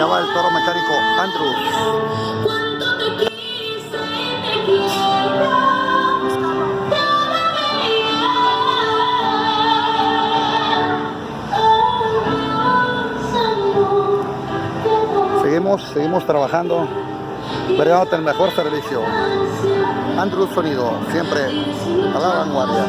allá va el toro mecánico Andrew. Cuánto te quise y te quiero. Seguimos trabajando, brindándote el mejor servicio. Andrew Sonido, siempre a la vanguardia.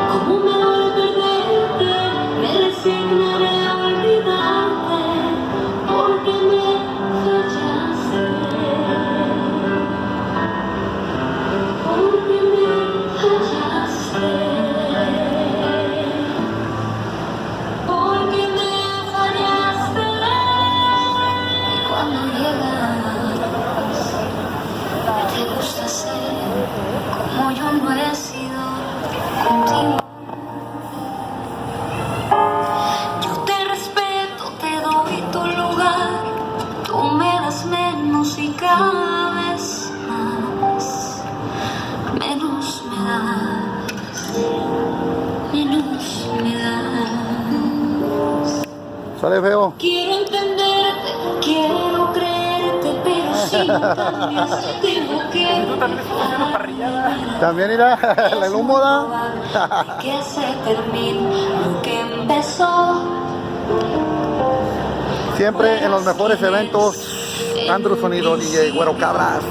Como me duele perderte, me resignaré a olvidarte, porque me fallaste, porque me fallaste, porque me fallaste. Cuando llegas, te gusta ser como yo no he sido contigo. Yo te respeto, te doy tu lugar, tú me das menos y cada vez más, menos me das, menos me das. Sale feo. Quiero entenderte, quiero creerte, pero si no cambias, tengo que. Tú también estás haciendo parrillada. También irá el humo da. Que se termine lo que empezó. Siempre en los mejores eventos, Andrew Sonido, DJ Güero Cabras.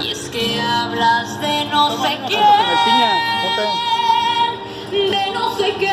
Y es que hablas de no sé El piña. qué, de no sé qué.